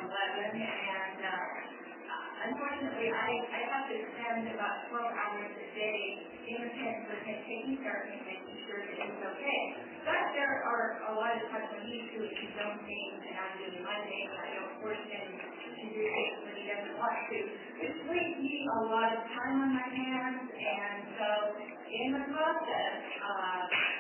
and unfortunately, I have to spend about 12 hours a day in the pen with him, taking care of him, making sure that he's okay. But there are a lot of times when he's doing his own things, and I'm doing my things. I don't force him to do things when he doesn't want to. It leaves me a lot of time on my hands, and so in the process,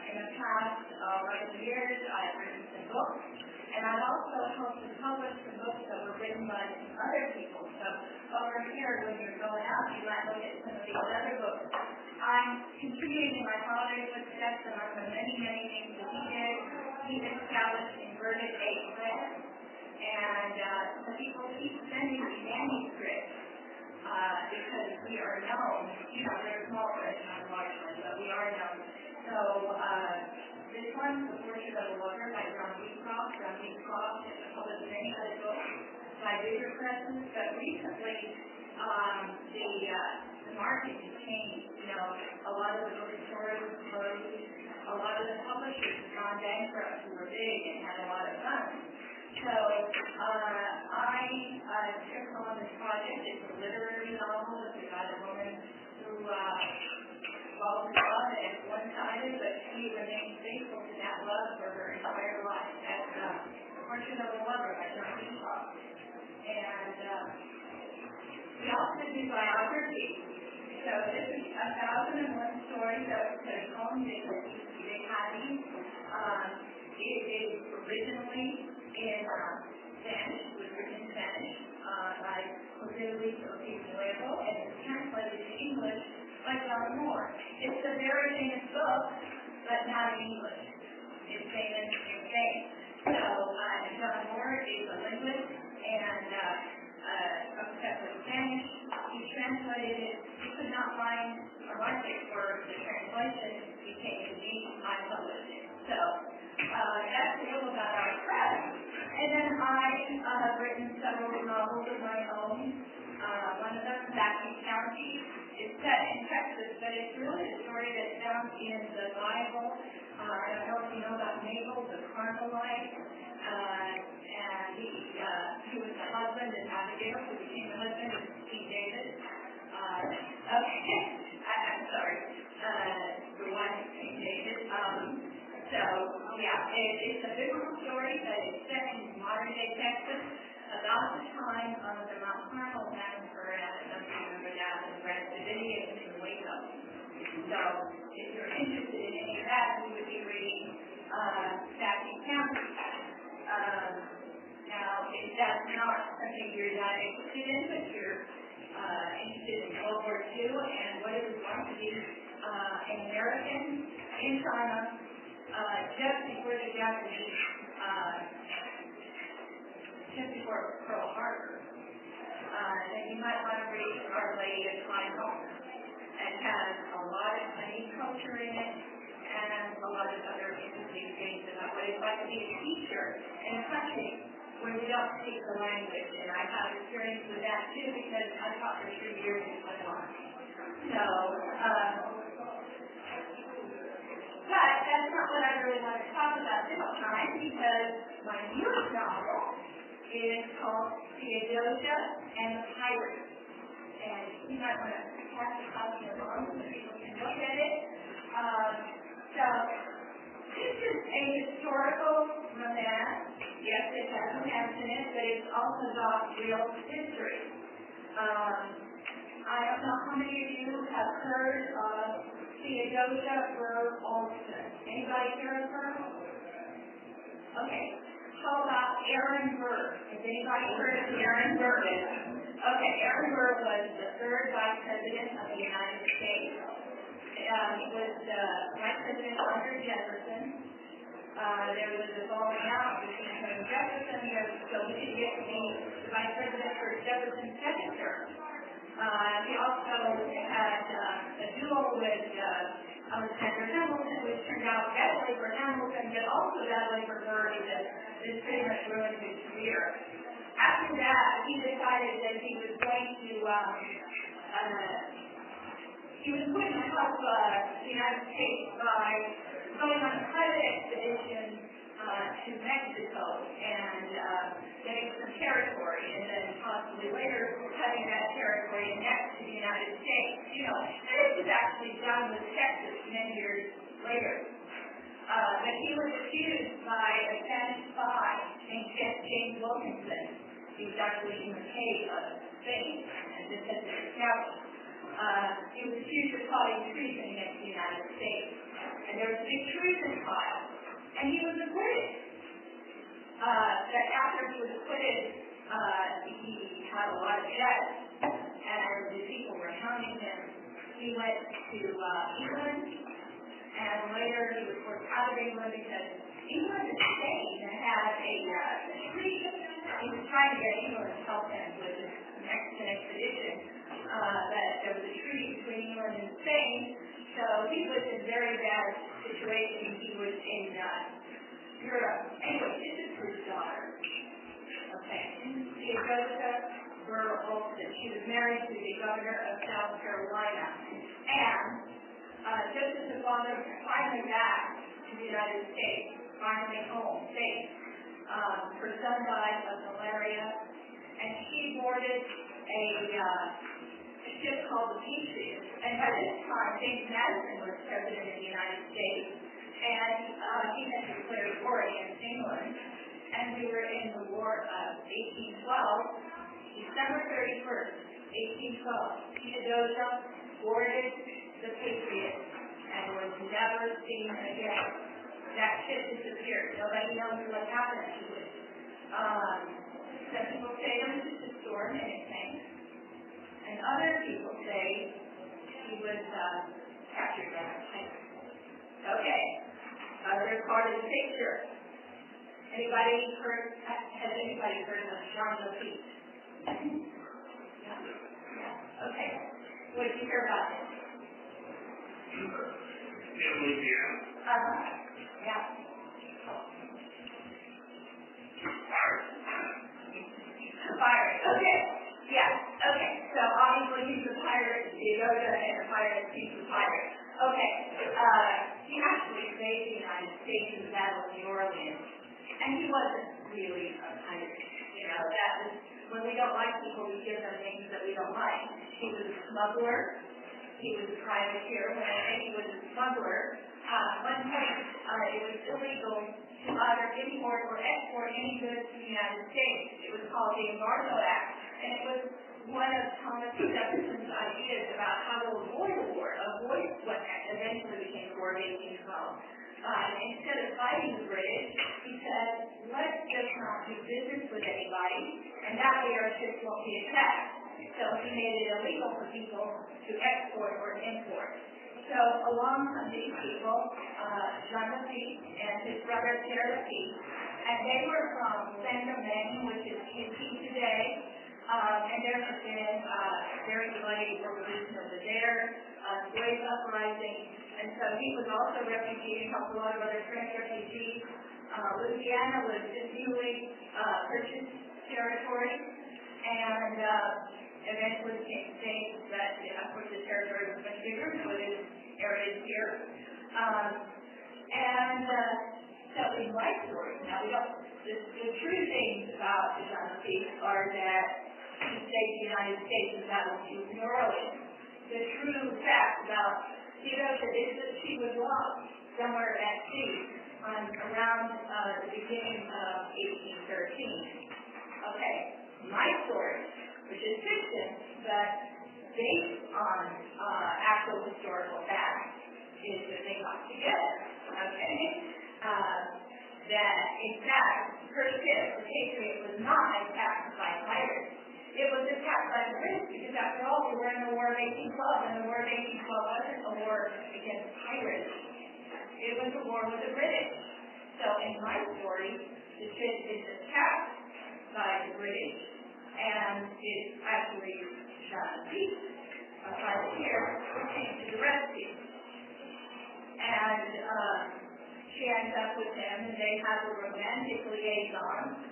in the past 11 years, I've written some books, and I've also helped to publish some books that were written by other people. So over here, when you're going out, you might look at some of these other books. I'm continuing in my father's footsteps, and on the many, many things that he did. He established inverted A press, and the people keep sending me manuscripts because we are known. You know, they're small press, not large ones, but we are known. So this one's The Portrait of a Lover by John Beecroft. John Beecroft has published many other books by bigger presses, but recently the market has changed. You know, a lot of the bookstores closed. A lot of the publishers have gone bankrupt who were big and had a lot of funds. So I took on this project. It's a literary novel. It's about a woman who falls in love and is one-sided, but she remains faithful to that love for her entire life. That's The Portrait of a Lover by John Beecroft. And we also do biography. So this is 1,001 stories that was home. They had these. It is originally in Spanish, it was written in Spanish by Jose Luis Ortiz Nuevo, and it's translated to English by John Moore. It's a very famous book, but not in English. It's famous in Spain. So John Moore is a linguist and obsessed with Spanish. He translated it. He could not find a market for the translation. He came to me. I published it. So that's a little about our press. And then I have written several novels of my own. One of them, Aya Katz, is set in Texas, but it's really a story that's found in the Bible. I don't know if you know about Nabal, the Carmelite, and he was the husband of Abigail, who became the husband of King David. I'm sorry, the wife of King David. So, yeah, it's a biblical story, but it's set in modern-day Texas about the time of the Mount Carmel massacre, and I don't remember that, in Brad Davidian in Waco. So, if you're interested in any of that, we would be reading Aya Katz. Now, if that's not something you're not interested in, but you're interested in World War II and what it was like to be an American in China, just before the Japanese, just before Pearl Harbor, then you might want to read Our Lady of Flying Home. It has a lot of Chinese culture in it and a lot of other interesting things about what it's like to be a teacher in a country where we don't speak the language. And I have experience with that too because I taught for 3 years in Taiwan. So, but that's not what I really want to talk about this time because my newest novel is called Theodosia and the Pirates. And you might want to pass the copy along so people can look at it. So this is a historical romance. Yes, it has romance in it, but it's also got real history. I don't know how many of you have heard of Theodosia Burr Olson. Anybody hear of her? Okay. How about Aaron Burr? Has anybody heard of Aaron Burr? Okay, Aaron Burr was the 3rd Vice President of the United States. He was the Vice President under Jefferson. There was a falling out between him and Jefferson, so he didn't get to be the Vice President for Jefferson's second term. He also had a duel with Alexander Hamilton, which turned out badly for Hamilton, but also badly for Burr because this pretty much ruined his career. After that, he decided that he was going to help the United States by going on a private expedition to Mexico and getting some territory. territory next to the United States. You know, and this was actually done with Texas many years later. But he was accused by a Spanish spy named James Wilkinson. He was actually in the cave of Spain, and this has been established. He was accused of plotting treason against the United States. And there was a big treason trial. And he was acquitted. That after he was acquitted, he had a lot of debt, and the people were hounding him. He went to England, and later he was forced out of England because England and Spain had a treaty. He was trying to get England to help him with his Mexican expedition, but there was a treaty between England and Spain, so he was in a very bad situation. He was in Europe. Anyway, this is his daughter. Okay. Aya Katz. She was married to the governor of South Carolina. And just as the father finally back to the United States, finally home, safe, her son died of malaria, and she boarded a ship called the Patriot. And by this time, James Madison was president of the United States, and he had declared war against England. And we were in the war of 1812, December 31st, 1812. Theodosia boarded the Patriot and was never seen again. That ship disappeared. Nobody knows what happened to it. Some people say it was just a storm and it sank. And other people say she was captured by a pirate. Okay. Other part of the picture. Has anybody heard of John Lafitte? Yeah. Okay. What did you hear about him? In Louisiana. Yeah. Pirate. Okay. Yeah. Okay. So obviously he's a pirate. Theodosia and a pirate. He's a pirate. Okay. He actually saved the United States in the Battle of New Orleans. And he wasn't really a pirate. You know, that was, when we don't like people, we give them things that we don't like. He was a smuggler. He was a privateer. When I say he was a smuggler, one point it was illegal to either import or export any goods to the United States. It was called the Embargo Act. And it was one of Thomas Jefferson's ideas about how to avoid a war, avoid what eventually became the War of 1812. Instead of fighting the British, he said, let's just not do business with anybody, and that way our ships won't be attacked. So he made it illegal for people to export or import. So along come these people, John Lafitte and his brother Pierre Lafitte, and they were from Saint-Domingue, which is Haiti today, and there has been a very bloody revolution over there, slave uprising. And so he was also a refugee and helped a lot of other French refugees. Louisiana was just newly purchased territory, and eventually became states, but of course the territory was much bigger, so it is areas here. So in my story, now we don't, the true things about John Lafitte are that he saved the United States in Battle of New Orleans. The true fact about Theodosia is that she was lost somewhere at sea around the beginning of 1813. Okay, my story, which is fiction, but based on actual historical facts, is that they got together. Okay, that in fact, her ship, the Patriot, was not attacked by pirates. It was attacked by the British because, after all, we were in the War of 1812, and the War of 1812 wasn't a war against pirates. It was a war with the British. So in my story, the ship is attacked by the British, and it's actually John Lafitte, a privateer, who came to the rescue. And she ends up with him, and they have a romantic liaison.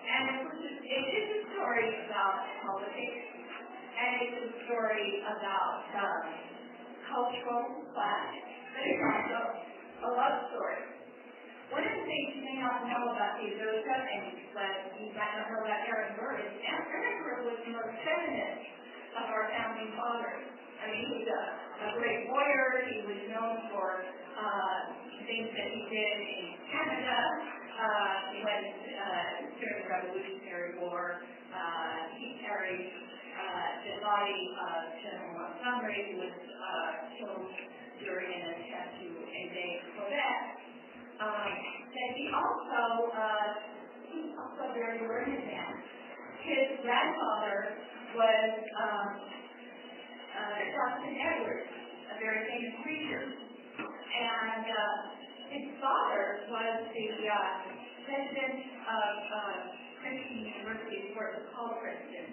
And it is a story about politics, and it's a story about cultural clash, but it's also a love story. One of the things you may not know about Theodosia, and but you might not know about Aaron Burr, is Aaron Burr was the most feminist of our founding fathers. I mean, he was a great lawyer. He was known for things that he did in Canada. He went during the Revolutionary War. He carried the body of General Montgomery, who was killed during an attempt to invade Quebec. And he was also a very learned man. His grandfather was Jonathan Edwards, a very famous preacher. And his father was the president of Princeton University, before it was called Princeton.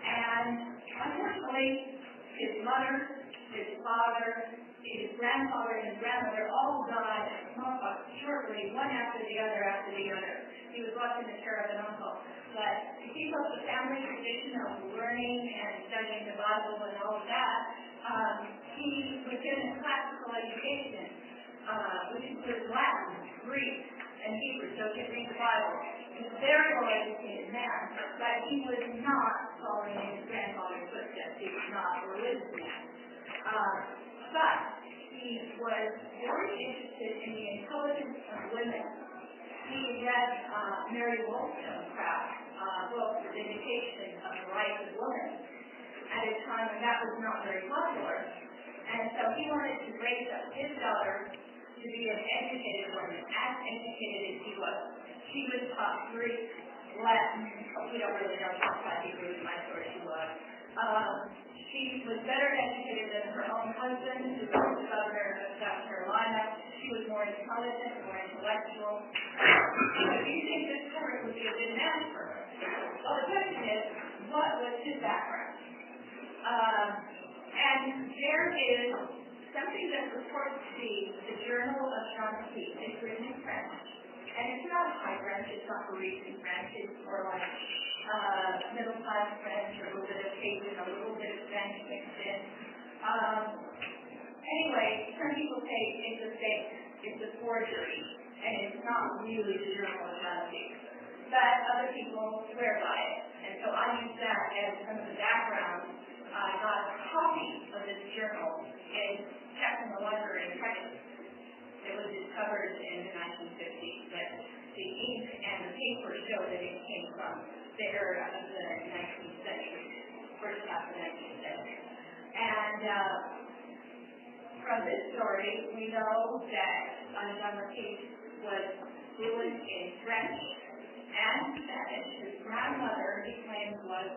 And unfortunately, his mother, his father, his grandfather, and his grandmother all died of smallpox shortly, one after the other after the other. He was left in the care of an uncle. But to keep up the family tradition of learning and studying the Bible and all of that, he was given a classical education, which includes Latin, Greek, and Hebrew, so he could read the Bible. He was a very well-educated man, but he was not following in his grandfather's footsteps. He was not a religious man. But he was very interested in the intelligence of women. He read Mary Wollstonecraft's book, The Vindication of the Rights of Women, at a time when that was not very popular. And so he wanted to raise up his daughter to be an educated woman, as educated as he was. She was taught Greek, Latin, we don't really know how taught Hebrew, my source she was. She was better educated than her own husband, who was the governor of South Carolina. She was more intelligent, more intellectual. So do you think this court would be a good match for her? Well, the question is, what was his background? And there is something that purports to be the Journal of John Keats. It's written in French. And it's not high French, it's not Parisian French, it's more like middle-class French, a little bit of Cajun, a little bit of French mixed in. Anyway, some people say it's a fake, it's a forgery, and it's not really the Journal of John Keats. But other people swear by it. And so I use that as some of the background. I got a copy of this journal and kept in the library in Texas. It was discovered in the 1950s, but the ink and the paper show that it came from the era of the 19th century, first half of the 19th century. And from this story, we know that John Keats was fluent in French and Spanish. His grandmother, he claims, was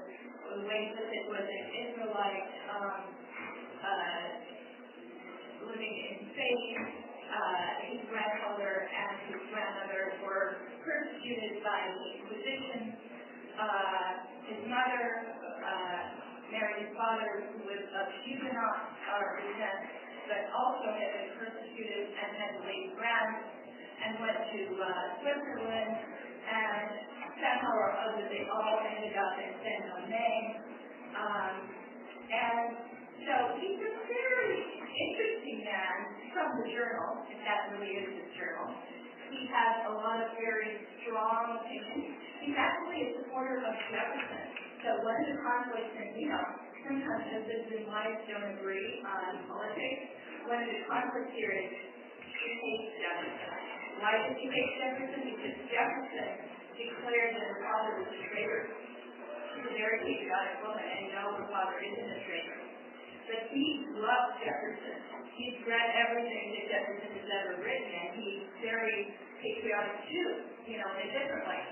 the way that it was an Israelite living in Spain. His grandfather and his grandmother were persecuted by the Inquisition. His mother married his father, who was of Huguenot descent, but also had been persecuted and had to leave France and went to Switzerland, and somehow or other they all ended up in Saint-Domingue. And so he's a very interesting man from the journal, if that really is his journal. He has a lot of very strong opinions. He's actually a supporter of Jefferson. So one of the conflicts, and sometimes husbands and wives don't agree on politics. One of the conflicts here is he hates Jefferson. Why does he hate Jefferson? Because Jefferson declared that her father was a traitor. She's a very patriotic woman, and her father isn't a traitor. But he loves Jefferson. He's read everything that Jefferson has ever written, and he's very patriotic too, in a different way.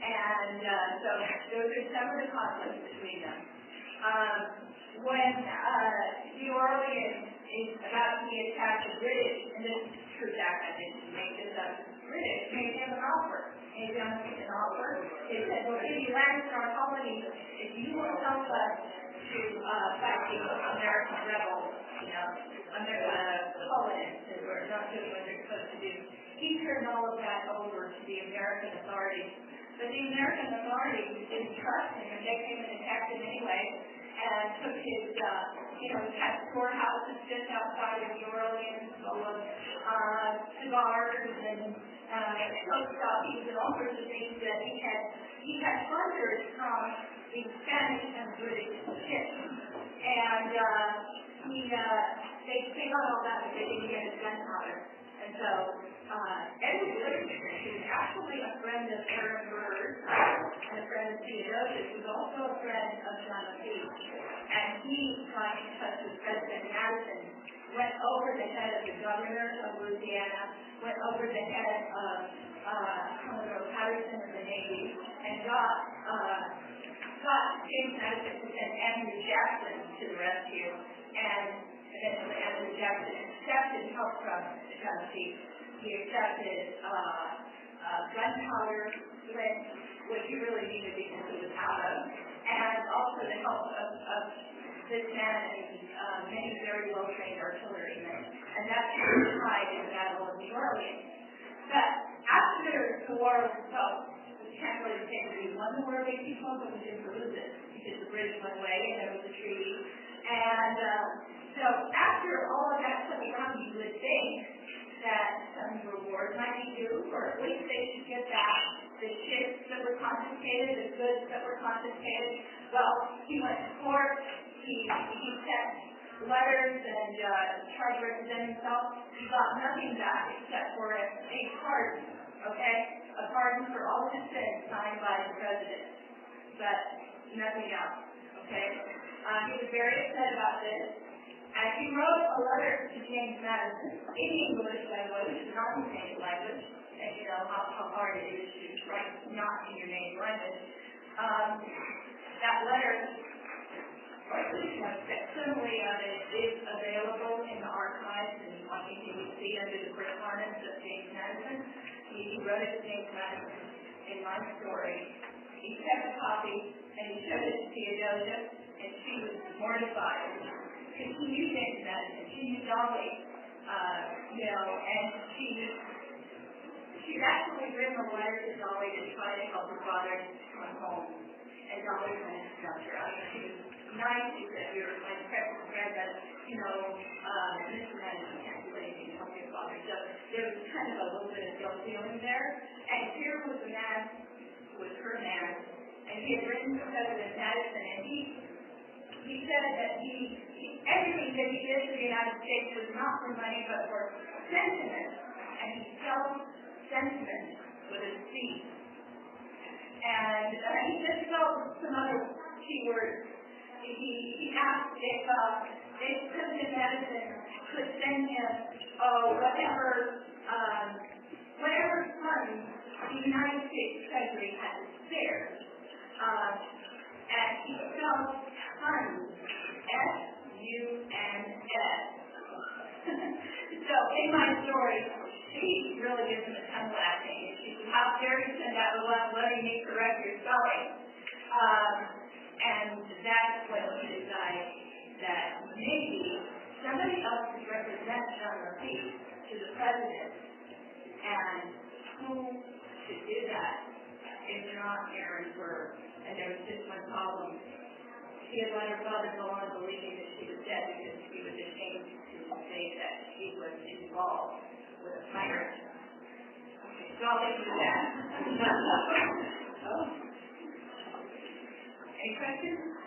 And so those are some of the conflicts between them. When New Orleans is about to be attacked, the British, and this is true fact, I didn't make this up, British made him an offer. Made him an offer. They said, we'll give you land for our colonies if you will help us to fight the American rebels, under the colonists that were not doing what they're supposed to do. He turned all of that over to the American authorities. But the American authorities didn't trust him, and they came and attacked him anyway, and took his we had storehouses just outside of New Orleans full of cigars and coat stockies and all sorts of things that he had plundered from the Spanish and British ships. And they got all that, but they didn't get his gunpowder. And so Edward Livingston, who's actually a friend of Aaron Burr's and a friend of Theodosius, was also a friend of John O'Keefe. And he got in touch with President Madison, went over the head of the governor of Louisiana, went over the head of Commodore Patterson of the Navy, and got James Madison to send Andrew Jackson to the rescue. And eventually Andrew Jackson accepted help from John O'Keefe. He accepted gunpowder, flint, which he really needed because he was out of, and also the help of this man and many very well-trained artillerymen. And that's how he died in the Battle of New Orleans. But after the war was over, we can't really say that we won the war of 1812, but we didn't lose it because the British went away and there was a treaty. And so after all of that coming around, you would think that some reward might be due, or at least they should get back the ships that were confiscated, the goods that were confiscated. Well, he went to court, he sent letters and tried to represent himself. He got nothing back except for a pardon, okay? A pardon for all his sins signed by the president, but nothing else, okay? He was very upset about this. And he wrote a letter to James Madison in English, by the way, which is not his native language, and you know how hard it is to write not in your native language. That letter, or at least one facsimile of it, is available in the archives, and I think you would see under the correspondence of James Madison. He wrote it to James Madison in my story. He kept a copy, and he showed it to Theodosia, and she was mortified. Because she knew James Madison, she knew Dolly, and she'd actually written a letter to Dolly to try to help her father come home. And Dolly kind of stumped her. I mean, she was nice, she said, "You're my precious friend, but, Mr. Madison can't do anything to help your father." So there was kind of a little bit of guilt feeling there. And here was a man, was her man, and he had written to President Madison, and he said that everything that he did for the United States was not for money, but for sentiment. And he spelled sentiment with a C. And he just spelled some other keywords. He asked if President Madison could send him whatever funds the United States Treasury had to spare. And he spelled funds, S-U-N-S. So in my story, she really gives him a tongue lashing. And she says, "How dare you send out a love letting me correct your spelling?" And that's when he decides that maybe somebody else could represent John O'Keefe to the president. And who should do that if not Aaron Burr? And there was just one problem. She had let her father go on believing that she was dead because she was ashamed to say that she was involved with a pirate. Okay, so I'll leave you with that. Any questions?